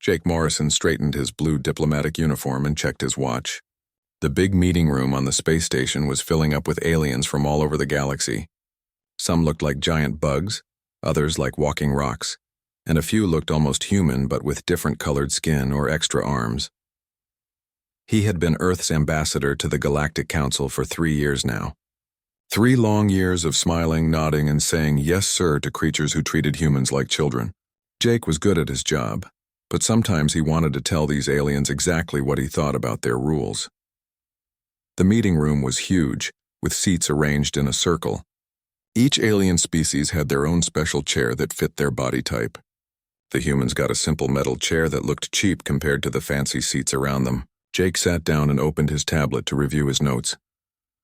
Jake Morrison straightened his blue diplomatic uniform and checked his watch. The big meeting room on the space station was filling up with aliens from all over the galaxy. Some looked like giant bugs, others like walking rocks, and a few looked almost human but with different colored skin or extra arms. He had been Earth's ambassador to the Galactic Council for 3 years now. 3 long years of smiling, nodding, and saying yes sir to creatures who treated humans like children. Jake was good at his job, but sometimes he wanted to tell these aliens exactly what he thought about their rules. The meeting room was huge, with seats arranged in a circle. Each alien species had their own special chair that fit their body type. The humans got a simple metal chair that looked cheap compared to the fancy seats around them. Jake sat down and opened his tablet to review his notes.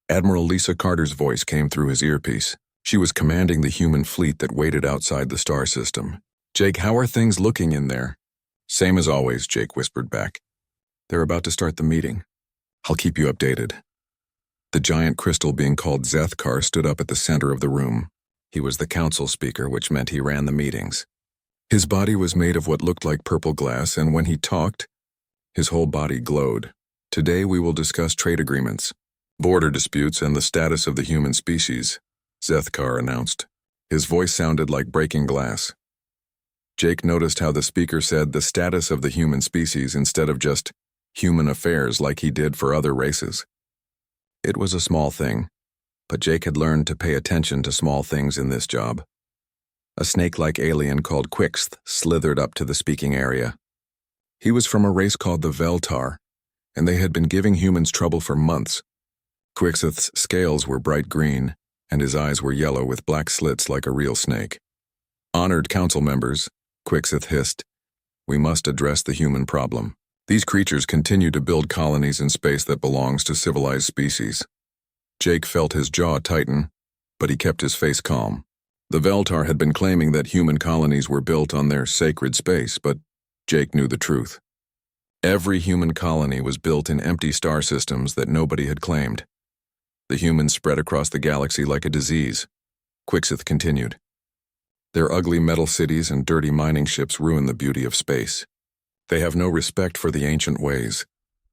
Admiral Lisa Carter's voice came through his earpiece. She was commanding the human fleet that waited outside the star system. "Jake, how are things looking in there?" "Same as always," Jake whispered back. "They're about to start the meeting. I'll keep you updated." The giant crystal being called Zethkar stood up at the center of the room. He was the council speaker, which meant he ran the meetings. His body was made of what looked like purple glass, and when he talked, his whole body glowed. "Today we will discuss trade agreements, border disputes, and the status of the human species," Zethkar announced. His voice sounded like breaking glass. Jake noticed how the speaker said the status of the human species instead of just human affairs like he did for other races. It was a small thing, but Jake had learned to pay attention to small things in this job. A snake-like alien called Quixth slithered up to the speaking area. He was from a race called the Veltar, and they had been giving humans trouble for months. Quixth's scales were bright green, and his eyes were yellow with black slits like a real snake. "Honored council members," Quixth hissed, "we must address the human problem. These creatures continue to build colonies in space that belongs to civilized species." Jake felt his jaw tighten, but he kept his face calm. The Veltar had been claiming that human colonies were built on their sacred space, but Jake knew the truth. Every human colony was built in empty star systems that nobody had claimed. The humans spread across the galaxy like a disease. Quixth continued. "Their ugly metal cities and dirty mining ships ruin the beauty of space. They have no respect for the ancient ways."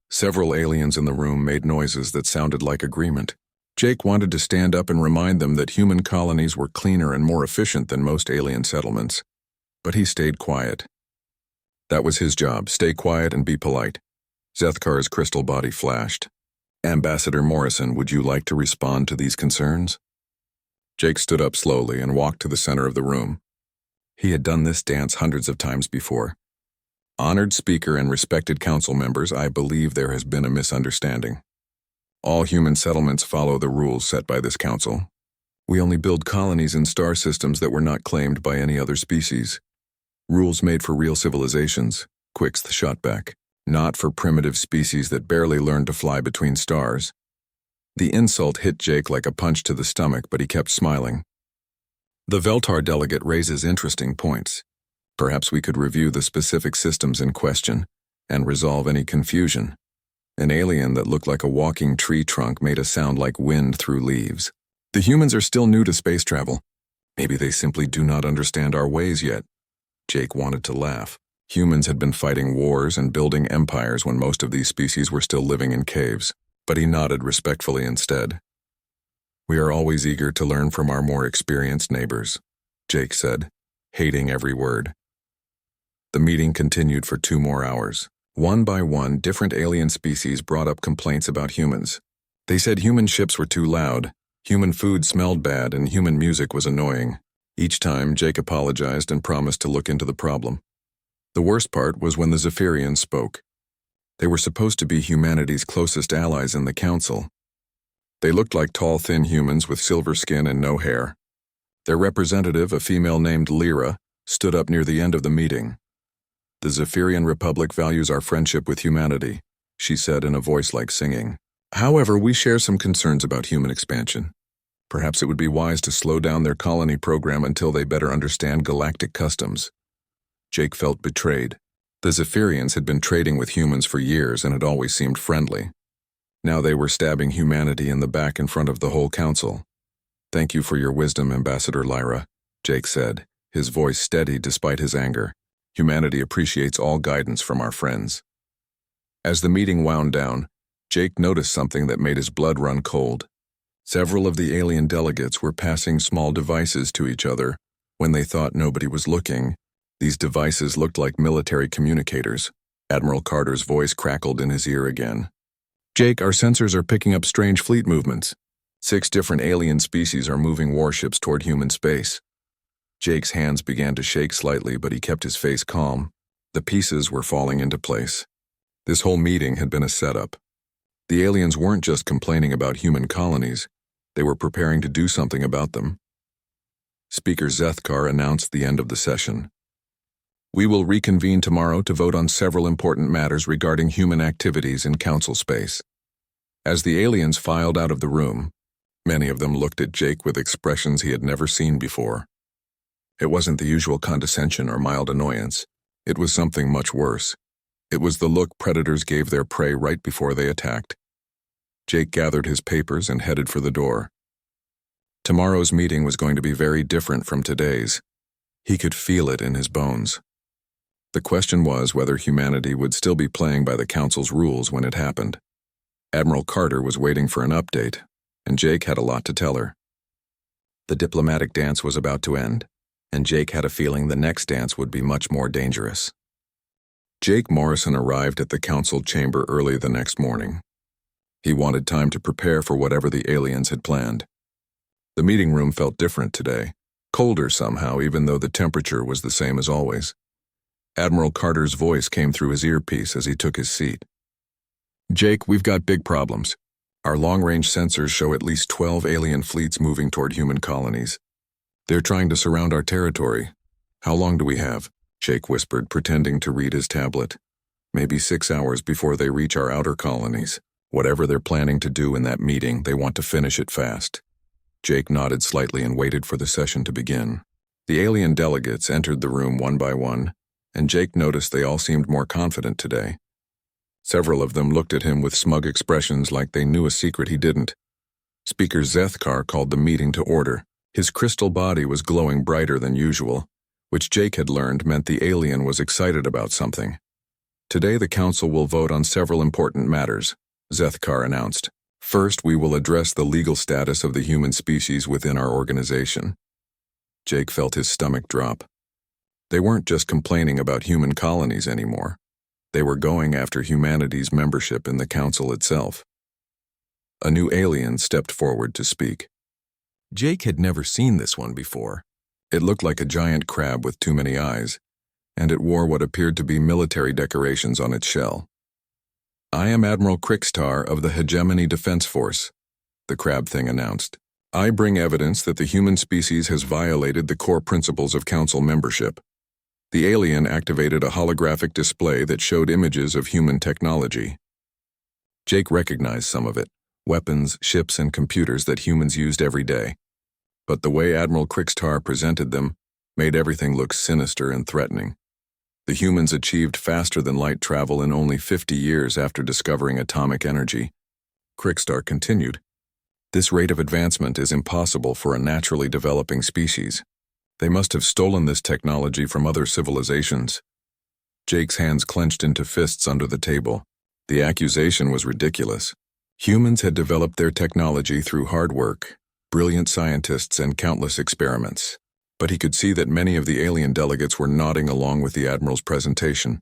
Several aliens in the room made noises that sounded like agreement. Jake wanted to stand up and remind them that human colonies were cleaner and more efficient than most alien settlements, but he stayed quiet. That was his job, stay quiet and be polite. Zethkar's crystal body flashed. "Ambassador Morrison, would you like to respond to these concerns?" Jake stood up slowly and walked to the center of the room. He had done this dance hundreds of times before. "Honored speaker and respected council members, I believe there has been a misunderstanding. All human settlements follow the rules set by this council. We only build colonies in star systems that were not claimed by any other species. Rules made for real civilizations," Quixth shot back, "not for primitive species that barely learned to fly between stars." The insult hit Jake like a punch to the stomach, but he kept smiling. "The Veltar delegate raises interesting points. Perhaps we could review the specific systems in question and resolve any confusion." An alien that looked like a walking tree trunk made a sound like wind through leaves. "The humans are still new to space travel. Maybe they simply do not understand our ways yet." Jake wanted to laugh. Humans had been fighting wars and building empires when most of these species were still living in caves, but he nodded respectfully instead. "We are always eager to learn from our more experienced neighbors," Jake said, hating every word. The meeting continued for 2 more hours. One by one, different alien species brought up complaints about humans. They said human ships were too loud, human food smelled bad, and human music was annoying. Each time, Jake apologized and promised to look into the problem. The worst part was when the Zephyrians spoke. They were supposed to be humanity's closest allies in the council. They looked like tall, thin humans with silver skin and no hair. Their representative, a female named Lyra, stood up near the end of the meeting. "The Zephyrian Republic values our friendship with humanity," she said in a voice like singing. "However, we share some concerns about human expansion. Perhaps it would be wise to slow down their colony program until they better understand galactic customs." Jake felt betrayed. The Zephyrians had been trading with humans for years and had always seemed friendly. Now they were stabbing humanity in the back in front of the whole council. "Thank you for your wisdom, Ambassador Lyra," Jake said, his voice steady despite his anger. Humanity appreciates all guidance from our friends. As the meeting wound down, Jake noticed something that made his blood run cold. Several of the alien delegates were passing small devices to each other when they thought nobody was looking. These devices looked like military communicators. Admiral Carter's voice crackled in his ear again. "Jake, our sensors are picking up strange fleet movements. 6 different alien species are moving warships toward human space." Jake's hands began to shake slightly, but he kept his face calm. The pieces were falling into place. This whole meeting had been a setup. The aliens weren't just complaining about human colonies, they were preparing to do something about them. Speaker Zethkar announced the end of the session. "We will reconvene tomorrow to vote on several important matters regarding human activities in Council space." As the aliens filed out of the room, many of them looked at Jake with expressions he had never seen before. It wasn't the usual condescension or mild annoyance. It was something much worse. It was the look predators gave their prey right before they attacked. Jake gathered his papers and headed for the door. Tomorrow's meeting was going to be very different from today's. He could feel it in his bones. The question was whether humanity would still be playing by the Council's rules when it happened. Admiral Carter was waiting for an update, and Jake had a lot to tell her. The diplomatic dance was about to end, and Jake had a feeling the next dance would be much more dangerous. Jake Morrison arrived at the Council chamber early the next morning. He wanted time to prepare for whatever the aliens had planned. The meeting room felt different today, colder somehow, even though the temperature was the same as always. Admiral Carter's voice came through his earpiece as he took his seat. "Jake, we've got big problems. Our long-range sensors show at least 12 alien fleets moving toward human colonies. They're trying to surround our territory. How long do we have?" Jake whispered, pretending to read his tablet. "Maybe 6 hours before they reach our outer colonies. Whatever they're planning to do in that meeting, they want to finish it fast." Jake nodded slightly and waited for the session to begin. The alien delegates entered the room one by one, and Jake noticed they all seemed more confident today. Several of them looked at him with smug expressions like they knew a secret he didn't. Speaker Zethkar called the meeting to order. His crystal body was glowing brighter than usual, which Jake had learned meant the alien was excited about something. "Today the Council will vote on several important matters," Zethkar announced. "First, we will address the legal status of the human species within our organization." Jake felt his stomach drop. They weren't just complaining about human colonies anymore. They were going after humanity's membership in the Council itself. A new alien stepped forward to speak. Jake had never seen this one before. It looked like a giant crab with too many eyes, and it wore what appeared to be military decorations on its shell. "I am Admiral Krikstar of the Hegemony Defense Force," the crab thing announced. "I bring evidence that the human species has violated the core principles of Council membership." The alien activated a holographic display that showed images of human technology. Jake recognized some of it, weapons, ships, and computers that humans used every day. But the way Admiral Krikstar presented them made everything look sinister and threatening. The humans achieved faster-than-light travel in only 50 years after discovering atomic energy. Krikstar continued, "This rate of advancement is impossible for a naturally developing species. They must have stolen this technology from other civilizations." Jake's hands clenched into fists under the table. The accusation was ridiculous. Humans had developed their technology through hard work, brilliant scientists, and countless experiments. But he could see that many of the alien delegates were nodding along with the Admiral's presentation.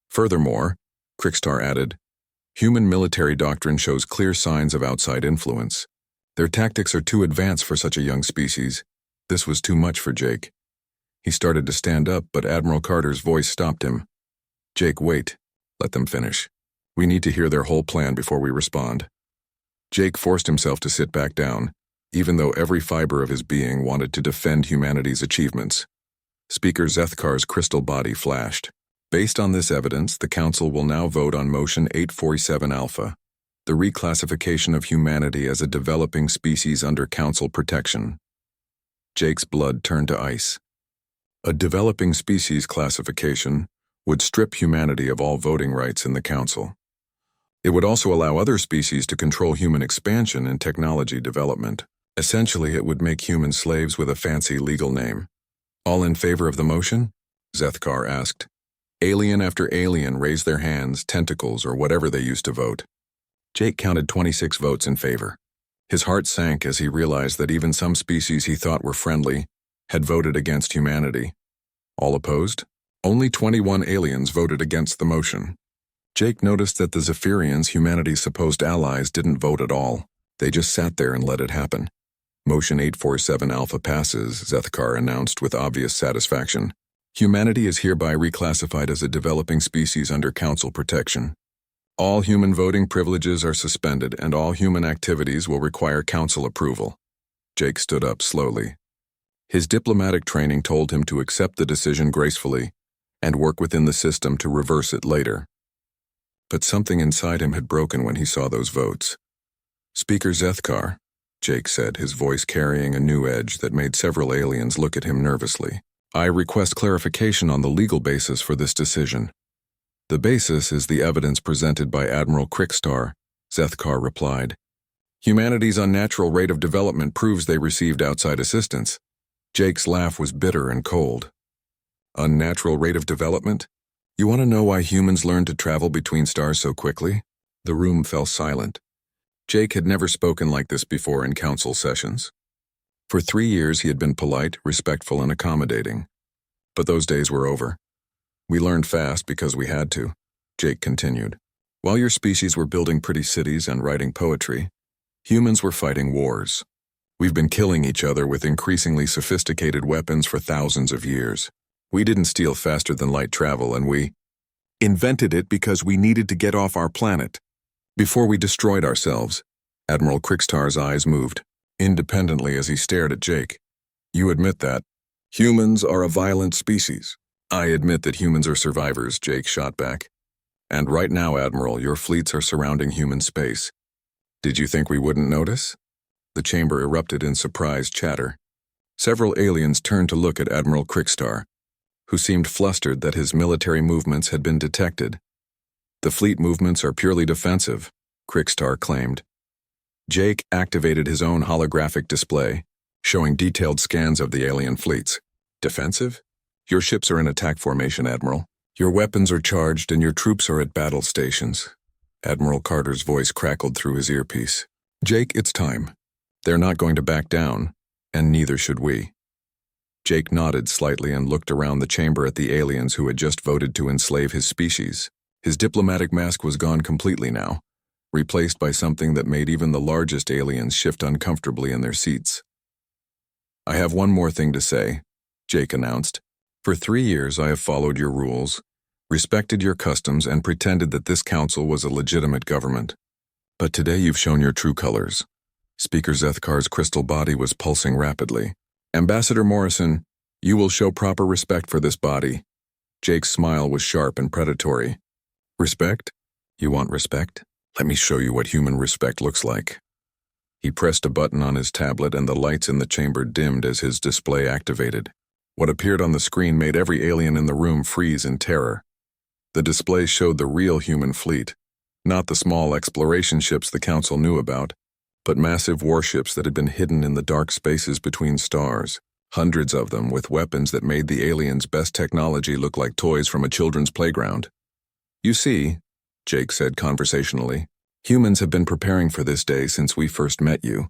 Furthermore, Krikstar added, "Human military doctrine shows clear signs of outside influence. Their tactics are too advanced for such a young species." This was too much for Jake. He started to stand up, but Admiral Carter's voice stopped him. "Jake, wait. Let them finish. We need to hear their whole plan before we respond." Jake forced himself to sit back down, even though every fiber of his being wanted to defend humanity's achievements. Speaker Zethkar's crystal body flashed. "Based on this evidence, the Council will now vote on Motion 847 Alpha, the reclassification of humanity as a developing species under Council protection." Jake's blood turned to ice. A developing species classification would strip humanity of all voting rights in the Council. It would also allow other species to control human expansion and technology development. Essentially, it would make humans slaves with a fancy legal name. All in favor of the motion? Zethkar asked. Alien after alien raised their hands, tentacles, or whatever they used to vote. Jake counted 26 votes in favor. His heart sank as he realized that even some species he thought were friendly had voted against humanity. All opposed? Only 21 aliens voted against the motion. Jake noticed that the Zephyrians, humanity's supposed allies, didn't vote at all. They just sat there and let it happen. Motion 847 Alpha passes, Zethkar announced with obvious satisfaction. Humanity is hereby reclassified as a developing species under Council protection. All human voting privileges are suspended and all human activities will require Council approval. Jake stood up slowly. His diplomatic training told him to accept the decision gracefully and work within the system to reverse it later. But something inside him had broken when he saw those votes. Speaker Zethkar, Jake said, his voice carrying a new edge that made several aliens look at him nervously. I request clarification on the legal basis for this decision. The basis is the evidence presented by Admiral Crickstar, Zethkar replied. Humanity's unnatural rate of development proves they received outside assistance. Jake's laugh was bitter and cold. Unnatural rate of development? You want to know why humans learn to travel between stars so quickly? The room fell silent. Jake had never spoken like this before in council sessions. For 3 years he had been polite, respectful, and accommodating. But those days were over. We learned fast because we had to, Jake continued. While your species were building pretty cities and writing poetry, humans were fighting wars. We've been killing each other with increasingly sophisticated weapons for thousands of years. We didn't steal faster than light travel, and we invented it because we needed to get off our planet. Before we destroyed ourselves, Admiral Crickstar's eyes moved independently as he stared at Jake. You admit that humans are a violent species. I admit that humans are survivors, Jake shot back. And right now, Admiral, your fleets are surrounding human space. Did you think we wouldn't notice? The chamber erupted in surprised chatter. Several aliens turned to look at Admiral Crickstar, who seemed flustered that his military movements had been detected. The fleet movements are purely defensive, Crickstar claimed. Jake activated his own holographic display, showing detailed scans of the alien fleets. Defensive? Your ships are in attack formation, Admiral. Your weapons are charged and your troops are at battle stations. Admiral Carter's voice crackled through his earpiece. Jake, it's time. They're not going to back down, and neither should we. Jake nodded slightly and looked around the chamber at the aliens who had just voted to enslave his species. His diplomatic mask was gone completely now, replaced by something that made even the largest aliens shift uncomfortably in their seats. I have one more thing to say, Jake announced. For 3 years I have followed your rules, respected your customs, and pretended that this council was a legitimate government. But today you've shown your true colors. Speaker Zethkar's crystal body was pulsing rapidly. Ambassador Morrison, you will show proper respect for this body. Jake's smile was sharp and predatory. Respect? You want respect? Let me show you what human respect looks like. He pressed a button on his tablet and the lights in the chamber dimmed as his display activated. What appeared on the screen made every alien in the room freeze in terror. The display showed the real human fleet, not the small exploration ships the Council knew about, but massive warships that had been hidden in the dark spaces between stars, hundreds of them with weapons that made the aliens' best technology look like toys from a children's playground. You see, Jake said conversationally, humans have been preparing for this day since we first met you.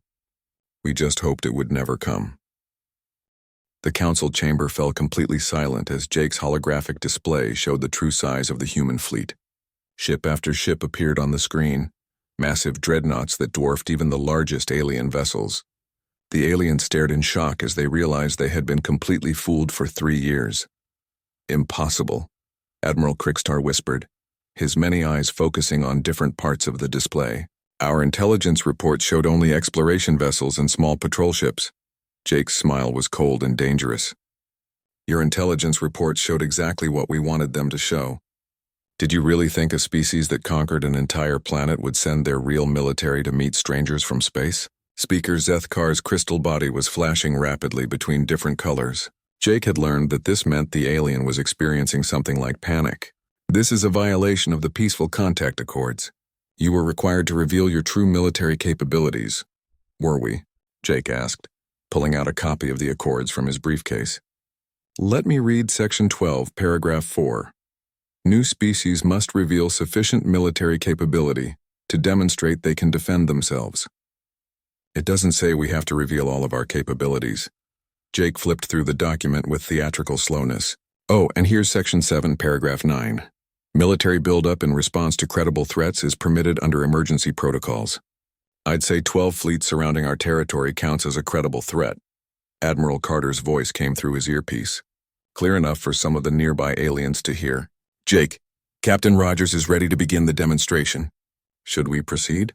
We just hoped it would never come. The council chamber fell completely silent as Jake's holographic display showed the true size of the human fleet. Ship after ship appeared on the screen, massive dreadnoughts that dwarfed even the largest alien vessels. The aliens stared in shock as they realized they had been completely fooled for 3 years. Impossible, Admiral Crickstar whispered, his many eyes focusing on different parts of the display. Our intelligence report showed only exploration vessels and small patrol ships. Jake's smile was cold and dangerous. Your intelligence report showed exactly what we wanted them to show. Did you really think a species that conquered an entire planet would send their real military to meet strangers from space? Speaker Zethkar's crystal body was flashing rapidly between different colors. Jake had learned that this meant the alien was experiencing something like panic. This is a violation of the Peaceful Contact Accords. You were required to reveal your true military capabilities. Were we? Jake asked, pulling out a copy of the Accords from his briefcase. Let me read Section 12, Paragraph 4. New species must reveal sufficient military capability to demonstrate they can defend themselves. It doesn't say we have to reveal all of our capabilities. Jake flipped through the document with theatrical slowness. Oh, and here's Section 7, Paragraph 9. Military buildup in response to credible threats is permitted under emergency protocols. I'd say 12 fleets surrounding our territory counts as a credible threat. Admiral Carter's voice came through his earpiece, clear enough for some of the nearby aliens to hear. Jake, Captain Rogers is ready to begin the demonstration. Should we proceed?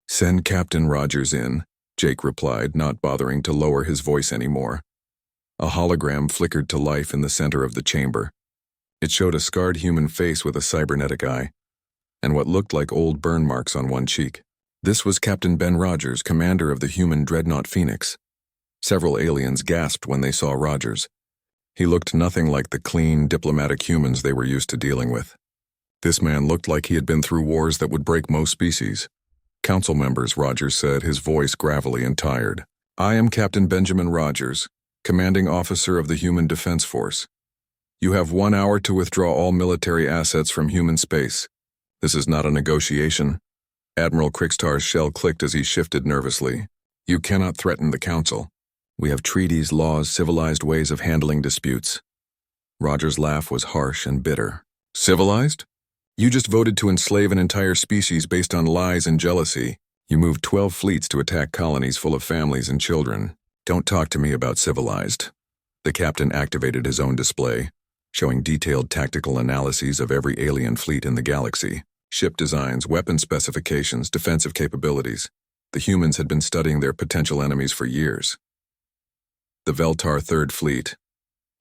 Send Captain Rogers in, Jake replied, not bothering to lower his voice anymore. A hologram flickered to life in the center of the chamber. It showed a scarred human face with a cybernetic eye, and what looked like old burn marks on one cheek. This was Captain Ben Rogers, commander of the human dreadnought Phoenix. Several aliens gasped when they saw Rogers. He looked nothing like the clean, diplomatic humans they were used to dealing with. This man looked like he had been through wars that would break most species. Council members, Rogers said, his voice gravelly and tired. I am Captain Benjamin Rogers, commanding officer of the Human Defense Force. You have 1 hour to withdraw all military assets from human space. This is not a negotiation. Admiral Krickstar's shell clicked as he shifted nervously. You cannot threaten the Council. We have treaties, laws, civilized ways of handling disputes. Rogers' laugh was harsh and bitter. Civilized? You just voted to enslave an entire species based on lies and jealousy. You moved 12 fleets to attack colonies full of families and children. Don't talk to me about civilized. The captain activated his own display, showing detailed tactical analyses of every alien fleet in the galaxy. Ship designs, weapon specifications, defensive capabilities. The humans had been studying their potential enemies for years. The Veltar Third Fleet,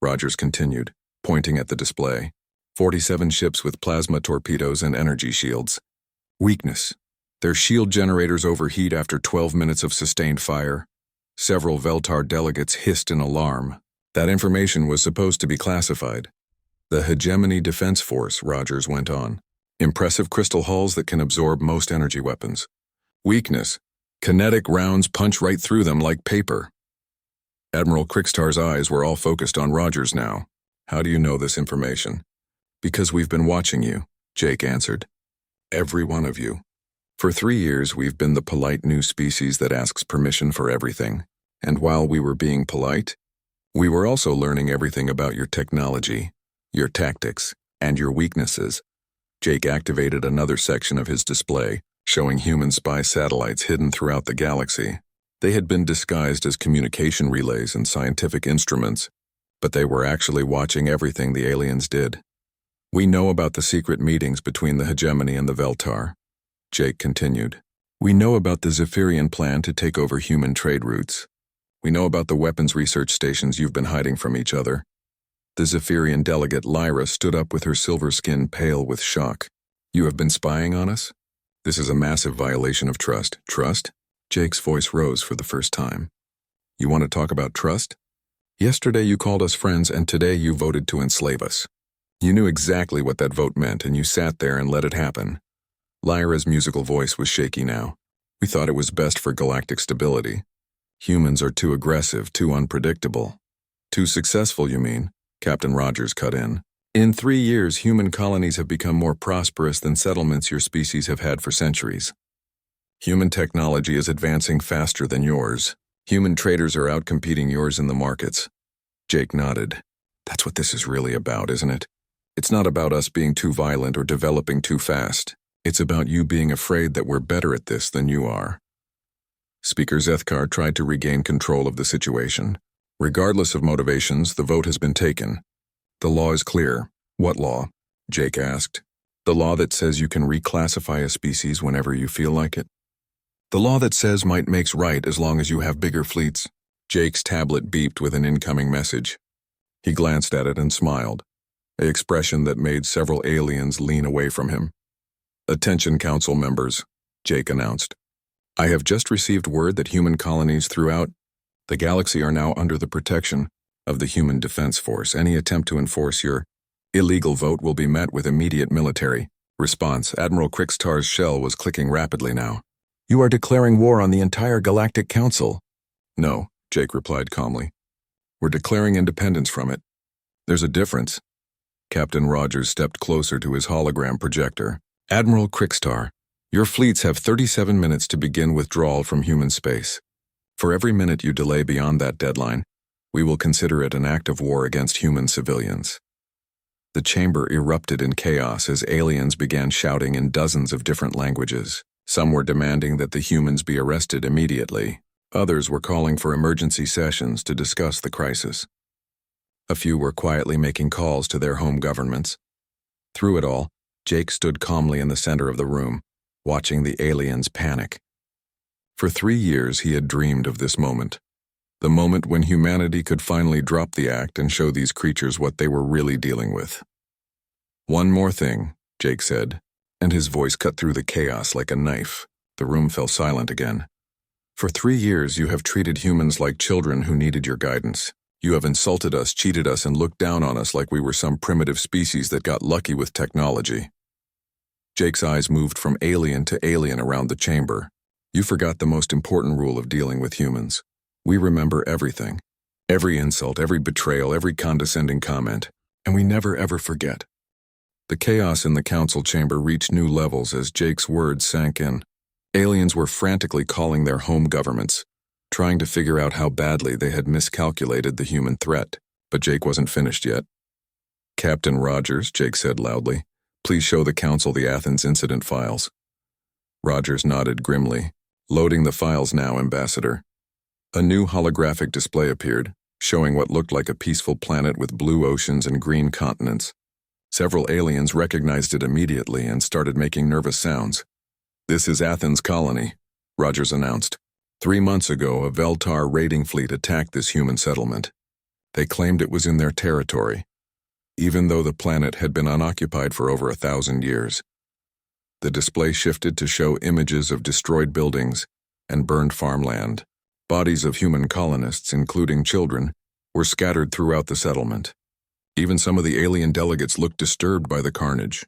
Rogers continued, pointing at the display. 47 ships with plasma torpedoes and energy shields. Weakness. Their shield generators overheat after 12 minutes of sustained fire. Several Veltar delegates hissed in alarm. That information was supposed to be classified. The Hegemony Defense Force, Rogers went on. Impressive crystal hulls that can absorb most energy weapons. Weakness. Kinetic rounds punch right through them like paper. Admiral Krickstar's eyes were all focused on Rogers now. How do you know this information? Because we've been watching you, Jake answered. Every one of you. For 3 years, we've been the polite new species that asks permission for everything. And while we were being polite, we were also learning everything about your technology, your tactics, and your weaknesses. Jake activated another section of his display, showing human spy satellites hidden throughout the galaxy. They had been disguised as communication relays and scientific instruments, but they were actually watching everything the aliens did. We know about the secret meetings between the Hegemony and the Veltar, Jake continued. We know about the Zephyrian plan to take over human trade routes. We know about the weapons research stations you've been hiding from each other. The Zephyrian delegate Lyra stood up with her silver skin pale with shock. You have been spying on us? This is a massive violation of trust. Trust? Jake's voice rose for the first time. You want to talk about trust? Yesterday you called us friends and today you voted to enslave us. You knew exactly what that vote meant and you sat there and let it happen. Lyra's musical voice was shaky now. We thought it was best for galactic stability. Humans are too aggressive, too unpredictable. Too successful, you mean? Captain Rogers cut in. In 3 years, human colonies have become more prosperous than settlements your species have had for centuries. Human technology is advancing faster than yours. Human traders are outcompeting yours in the markets. Jake nodded. That's what this is really about, isn't it? It's not about us being too violent or developing too fast. It's about you being afraid that we're better at this than you are. Speaker Zethkar tried to regain control of the situation. Regardless of motivations, the vote has been taken. The law is clear. What law? Jake asked. The law that says you can reclassify a species whenever you feel like it. The law that says might makes right as long as you have bigger fleets. Jake's tablet beeped with an incoming message. He glanced at it and smiled, an expression that made several aliens lean away from him. Attention, council members, Jake announced. I have just received word that human colonies throughout the galaxy are now under the protection of the Human Defense Force. Any attempt to enforce your illegal vote will be met with immediate military response. Admiral Krickstar's shell was clicking rapidly now. You are declaring war on the entire Galactic Council. No, Jake replied calmly. We're declaring independence from it. There's a difference. Captain Rogers stepped closer to his hologram projector. Admiral Crickstar, your fleets have 37 minutes to begin withdrawal from human space. For every minute you delay beyond that deadline, we will consider it an act of war against human civilians. The chamber erupted in chaos as aliens began shouting in dozens of different languages. Some were demanding that the humans be arrested immediately. Others were calling for emergency sessions to discuss the crisis. A few were quietly making calls to their home governments. Through it all, Jake stood calmly in the center of the room, watching the aliens panic. For 3 years he had dreamed of this moment. The moment when humanity could finally drop the act and show these creatures what they were really dealing with. One more thing, Jake said, and his voice cut through the chaos like a knife. The room fell silent again. For 3 years you have treated humans like children who needed your guidance. You have insulted us, cheated us, and looked down on us like we were some primitive species that got lucky with technology. Jake's eyes moved from alien to alien around the chamber. You forgot the most important rule of dealing with humans. We remember everything. Every insult, every betrayal, every condescending comment. And we never ever forget. The chaos in the council chamber reached new levels as Jake's words sank in. Aliens were frantically calling their home governments, trying to figure out how badly they had miscalculated the human threat, but Jake wasn't finished yet. Captain Rogers, Jake said loudly, please show the council the Athens incident files. Rogers nodded grimly. Loading the files now, Ambassador. A new holographic display appeared, showing what looked like a peaceful planet with blue oceans and green continents. Several aliens recognized it immediately and started making nervous sounds. This is Athens colony, Rogers announced. 3 months ago, a Veltar raiding fleet attacked this human settlement. They claimed it was in their territory, even though the planet had been unoccupied for over 1,000 years. The display shifted to show images of destroyed buildings and burned farmland. Bodies of human colonists, including children, were scattered throughout the settlement. Even some of the alien delegates looked disturbed by the carnage.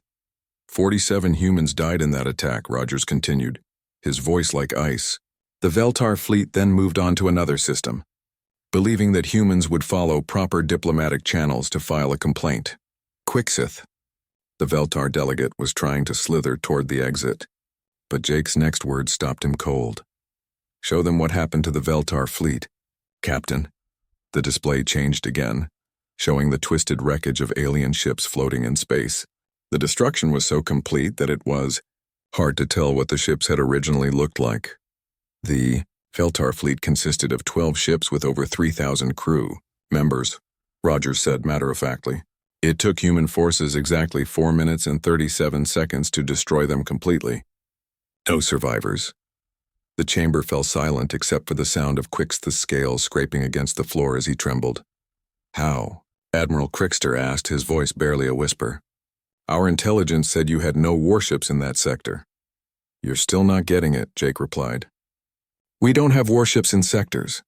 47 humans died in that attack, Rogers continued, his voice like ice. The Veltar fleet then moved on to another system, believing that humans would follow proper diplomatic channels to file a complaint. Quixith, the Veltar delegate, was trying to slither toward the exit, but Jake's next words stopped him cold. Show them what happened to the Veltar fleet, Captain. The display changed again, showing the twisted wreckage of alien ships floating in space. The destruction was so complete that it was hard to tell what the ships had originally looked like. The Veltar fleet consisted of 12 ships with over 3,000 crew members, Rogers said matter-of-factly. It took human forces exactly 4 minutes and 37 seconds to destroy them completely. No survivors. The chamber fell silent except for the sound of Quixth's scales scraping against the floor as he trembled. How? Admiral Crickster asked, his voice barely a whisper. Our intelligence said you had no warships in that sector. You're still not getting it, Jake replied. We don't have warships in sectors.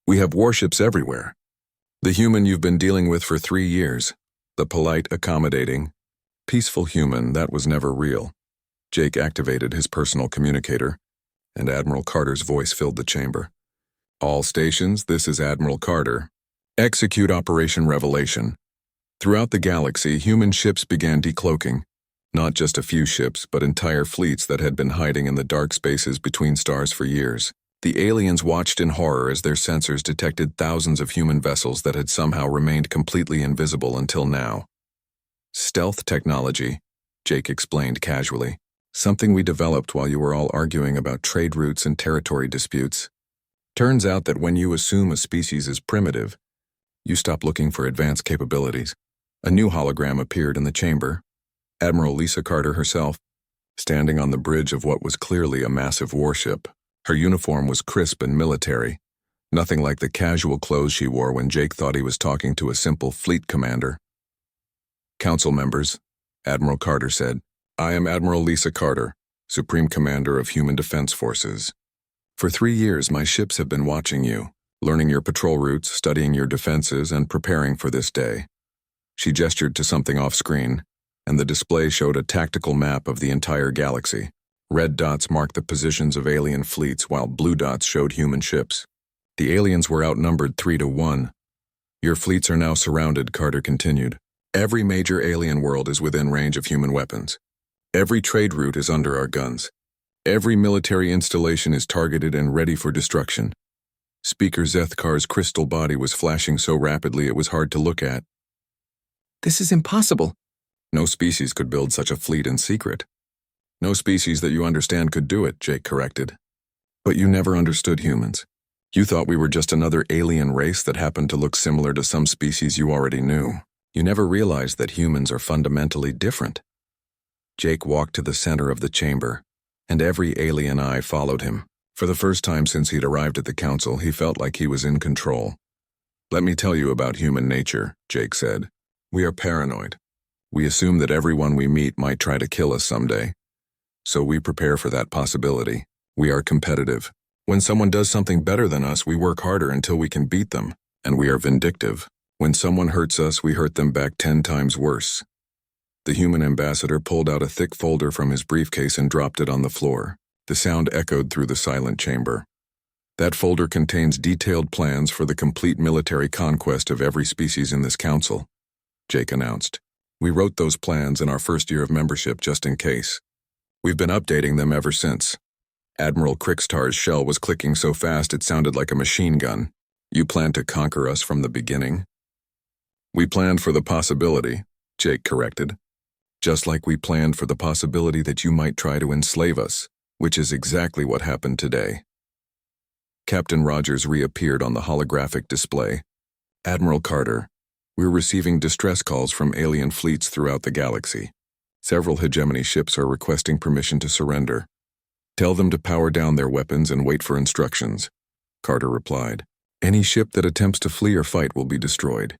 We have warships everywhere. The human you've been dealing with for 3 years, the polite, accommodating, peaceful human, that was never real. Jake activated his personal communicator, and Admiral Carter's voice filled the chamber. All stations, this is Admiral Carter. Execute Operation Revelation. Throughout the galaxy, human ships began decloaking. Not just a few ships, but entire fleets that had been hiding in the dark spaces between stars for years. The aliens watched in horror as their sensors detected thousands of human vessels that had somehow remained completely invisible until now. Stealth technology, Jake explained casually. Something we developed while you were all arguing about trade routes and territory disputes. Turns out that when you assume a species is primitive, you stop looking for advanced capabilities. A new hologram appeared in the chamber. Admiral Lisa Carter herself, standing on the bridge of what was clearly a massive warship. Her uniform was crisp and military, nothing like the casual clothes she wore when Jake thought he was talking to a simple fleet commander. Council members, Admiral Carter said, I am Admiral Lisa Carter, Supreme Commander of Human Defense Forces. For 3 years, my ships have been watching you, learning your patrol routes, studying your defenses, and preparing for this day. She gestured to something off-screen, and the display showed a tactical map of the entire galaxy. Red dots marked the positions of alien fleets, while blue dots showed human ships. The aliens were outnumbered 3 to 1. Your fleets are now surrounded, Carter continued. Every major alien world is within range of human weapons. Every trade route is under our guns. Every military installation is targeted and ready for destruction. Speaker Zethkar's crystal body was flashing so rapidly it was hard to look at. This is impossible. No species could build such a fleet in secret. No species that you understand could do it, Jake corrected. But you never understood humans. You thought we were just another alien race that happened to look similar to some species you already knew. You never realized that humans are fundamentally different. Jake walked to the center of the chamber, and every alien eye followed him. For the first time since he'd arrived at the council, he felt like he was in control. Let me tell you about human nature, Jake said. We are paranoid. We assume that everyone we meet might try to kill us someday. So we prepare for that possibility. We are competitive. When someone does something better than us, we work harder until we can beat them, and we are vindictive. When someone hurts us, we hurt them back 10 times worse. The human ambassador pulled out a thick folder from his briefcase and dropped it on the floor. The sound echoed through the silent chamber. That folder contains detailed plans for the complete military conquest of every species in this council, Jake announced. We wrote those plans in our first year of membership just in case. We've been updating them ever since. Admiral Krickstar's shell was clicking so fast it sounded like a machine gun. You planned to conquer us from the beginning? We planned for the possibility, Jake corrected. Just like we planned for the possibility that you might try to enslave us, which is exactly what happened today. Captain Rogers reappeared on the holographic display. Admiral Carter, we're receiving distress calls from alien fleets throughout the galaxy. Several hegemony ships are requesting permission to surrender. Tell them to power down their weapons and wait for instructions, Carter replied. Any ship that attempts to flee or fight will be destroyed.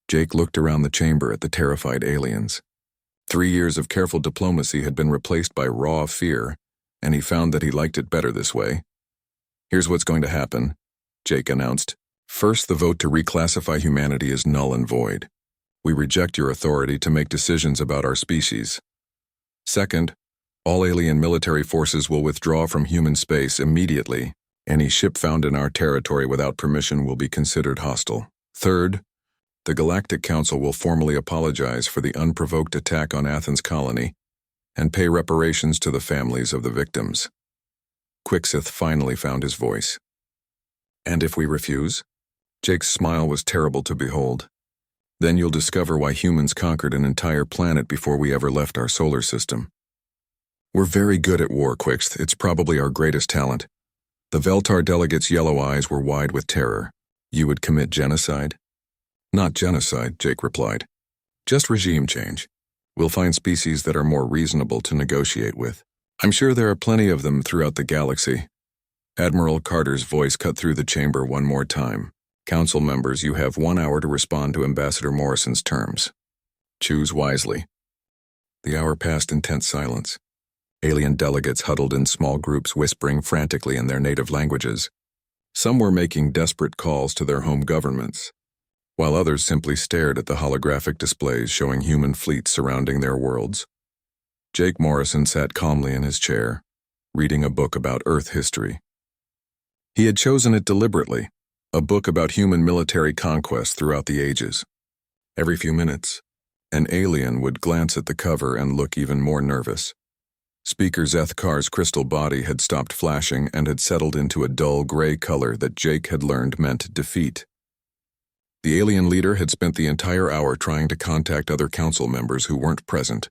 Jake looked around the chamber at the terrified aliens. 3 years of careful diplomacy had been replaced by raw fear, and he found that he liked it better this way. Here's what's going to happen, Jake announced. First, the vote to reclassify humanity is null and void. We reject your authority to make decisions about our species. Second, all alien military forces will withdraw from human space immediately. Any ship found in our territory without permission will be considered hostile. Third, the Galactic Council will formally apologize for the unprovoked attack on Athens colony and pay reparations to the families of the victims. Quixith finally found his voice. And if we refuse? Jake's smile was terrible to behold. Then you'll discover why humans conquered an entire planet before we ever left our solar system. We're very good at war, Quixith. It's probably our greatest talent. The Veltar delegates' yellow eyes were wide with terror. You would commit genocide? Not genocide, Jake replied. Just regime change. We'll find species that are more reasonable to negotiate with. I'm sure there are plenty of them throughout the galaxy. Admiral Carter's voice cut through the chamber one more time. Council members, you have 1 hour to respond to Ambassador Morrison's terms. Choose wisely. The hour passed in tense silence. Alien delegates huddled in small groups, whispering frantically in their native languages. Some were making desperate calls to their home governments, while others simply stared at the holographic displays showing human fleets surrounding their worlds. Jake Morrison sat calmly in his chair, reading a book about Earth history. He had chosen it deliberately, a book about human military conquest throughout the ages. Every few minutes, an alien would glance at the cover and look even more nervous. Speaker Zethkar's crystal body had stopped flashing and had settled into a dull gray color that Jake had learned meant defeat. The alien leader had spent the entire hour trying to contact other council members who weren't present,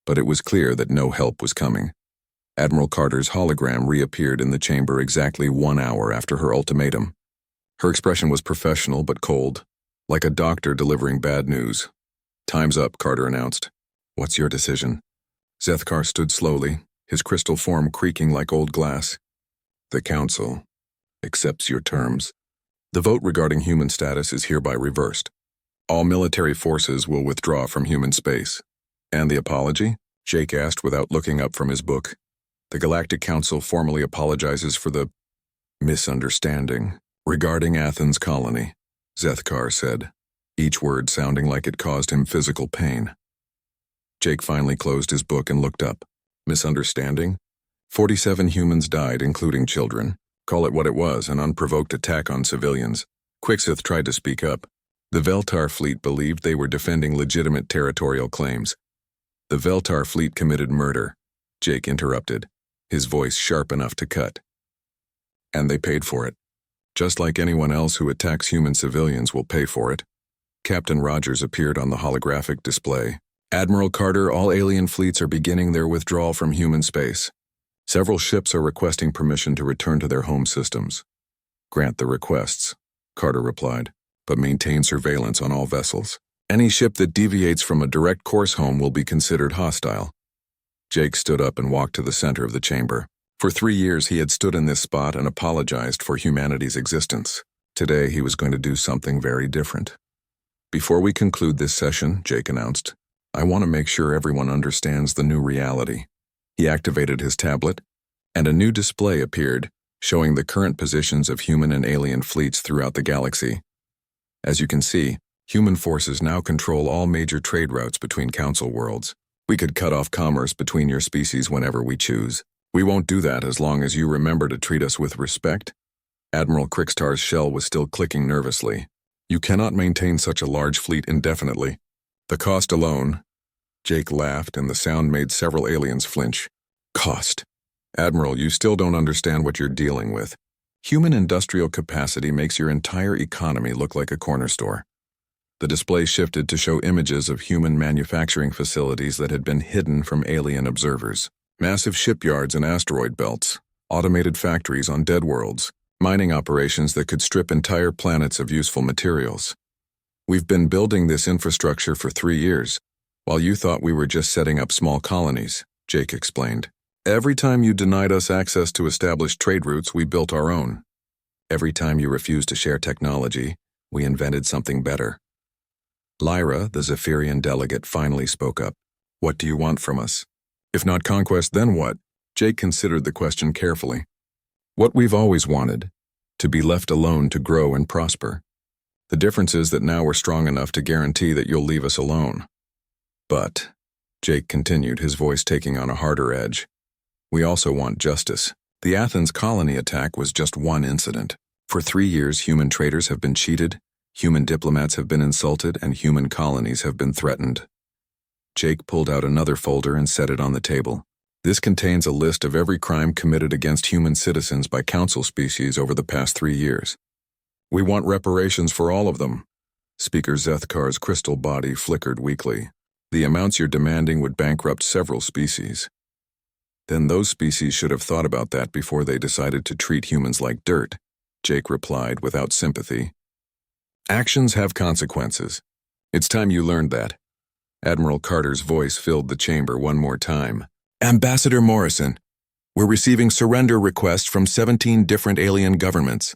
but it was clear that no help was coming. Admiral Carter's hologram reappeared in the chamber exactly 1 hour after her ultimatum. Her expression was professional but cold, like a doctor delivering bad news. Time's up, Carter announced. What's your decision? Zethkar stood slowly, his crystal form creaking like old glass. The Council accepts your terms. The vote regarding human status is hereby reversed. All military forces will withdraw from human space. And the apology? Jake asked without looking up from his book. The Galactic Council formally apologizes for the misunderstanding regarding Athens colony, Zethkar said, each word sounding like it caused him physical pain. Jake finally closed his book and looked up. Misunderstanding? 47 humans died, including children. Call it what it was, an unprovoked attack on civilians. Quixith tried to speak up. The Veltar fleet believed they were defending legitimate territorial claims. The Veltar fleet committed murder, Jake interrupted, his voice sharp enough to cut. And they paid for it. Just like anyone else who attacks human civilians will pay for it. Captain Rogers appeared on the holographic display. Admiral Carter, all alien fleets are beginning their withdrawal from human space. Several ships are requesting permission to return to their home systems. Grant the requests, Carter replied, but maintain surveillance on all vessels. Any ship that deviates from a direct course home will be considered hostile. Jake stood up and walked to the center of the chamber. For 3 years he had stood in this spot and apologized for humanity's existence. Today he was going to do something very different. Before we conclude this session, Jake announced, I want to make sure everyone understands the new reality. He activated his tablet, and a new display appeared, showing the current positions of human and alien fleets throughout the galaxy. As you can see, human forces now control all major trade routes between Council worlds. We could cut off commerce between your species whenever we choose. We won't do that as long as you remember to treat us with respect. Admiral Krickstar's shell was still clicking nervously. You cannot maintain such a large fleet indefinitely. The cost alone. Jake laughed, and the sound made several aliens flinch. Cost. Admiral, you still don't understand what you're dealing with. Human industrial capacity makes your entire economy look like a corner store. The display shifted to show images of human manufacturing facilities that had been hidden from alien observers. Massive shipyards and asteroid belts, automated factories on dead worlds, mining operations that could strip entire planets of useful materials. We've been building this infrastructure for 3 years, while you thought we were just setting up small colonies, Jake explained. Every time you denied us access to established trade routes, we built our own. Every time you refused to share technology, we invented something better. Lyra, the Zephyrian delegate, finally spoke up. What do you want from us? If not conquest, then what? Jake considered the question carefully. What we've always wanted, to be left alone to grow and prosper. The difference is that now we're strong enough to guarantee that you'll leave us alone. But, Jake continued, his voice taking on a harder edge, we also want justice. The Athens colony attack was just one incident. For 3 years, human traders have been cheated, human diplomats have been insulted, and human colonies have been threatened. Jake pulled out another folder and set it on the table. This contains a list of every crime committed against human citizens by Council species over the past 3 years. We want reparations for all of them. Speaker Zethkar's crystal body flickered weakly. The amounts you're demanding would bankrupt several species. Then those species should have thought about that before they decided to treat humans like dirt, Jake replied without sympathy. Actions have consequences. It's time you learned that. Admiral Carter's voice filled the chamber one more time. Ambassador Morrison, we're receiving surrender requests from 17 different alien governments.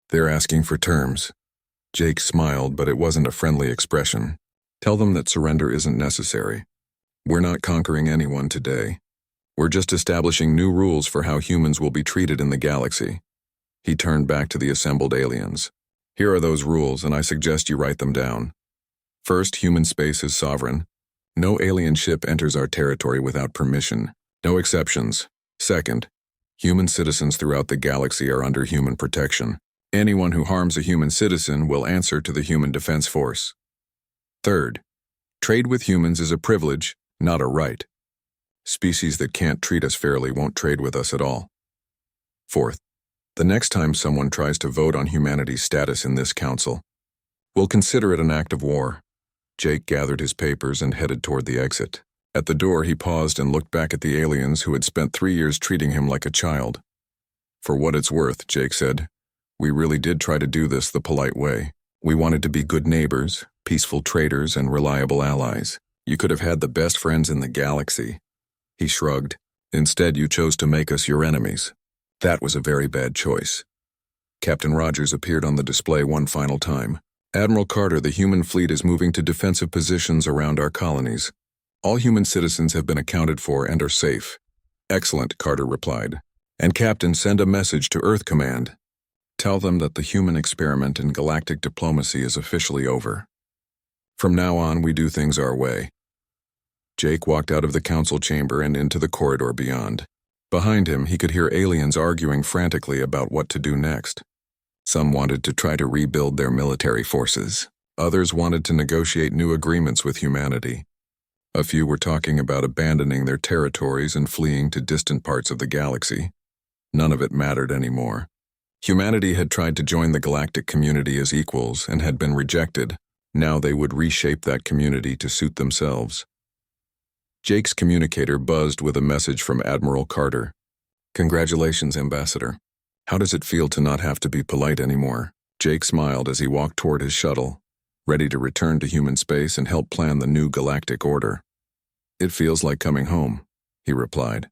They're asking for terms. Jake smiled, but it wasn't a friendly expression. Tell them that surrender isn't necessary. We're not conquering anyone today. We're just establishing new rules for how humans will be treated in the galaxy. He turned back to the assembled aliens. Here are those rules, and I suggest you write them down. First, human space is sovereign. No alien ship enters our territory without permission. No exceptions. Second, human citizens throughout the galaxy are under human protection. Anyone who harms a human citizen will answer to the Human Defense Force. Third, trade with humans is a privilege, not a right. Species that can't treat us fairly won't trade with us at all. Fourth, the next time someone tries to vote on humanity's status in this council, we'll consider it an act of war. Jake gathered his papers and headed toward the exit. At the door, he paused and looked back at the aliens who had spent 3 years treating him like a child. For what it's worth, Jake said, we really did try to do this the polite way. We wanted to be good neighbors, peaceful traders, and reliable allies. You could have had the best friends in the galaxy. He shrugged. Instead, you chose to make us your enemies. That was a very bad choice. Captain Rogers appeared on the display one final time. Admiral Carter, the human fleet is moving to defensive positions around our colonies. All human citizens have been accounted for and are safe. Excellent, Carter replied. And Captain, send a message to Earth Command. Tell them that the human experiment in galactic diplomacy is officially over. From now on, we do things our way. Jake walked out of the council chamber and into the corridor beyond. Behind him, he could hear aliens arguing frantically about what to do next. Some wanted to try to rebuild their military forces. Others wanted to negotiate new agreements with humanity. A few were talking about abandoning their territories and fleeing to distant parts of the galaxy. None of it mattered anymore. Humanity had tried to join the galactic community as equals and had been rejected. Now they would reshape that community to suit themselves. Jake's communicator buzzed with a message from Admiral Carter. "Congratulations, Ambassador. How does it feel to not have to be polite anymore?" Jake smiled as he walked toward his shuttle, ready to return to human space and help plan the new galactic order. "It feels like coming home," he replied.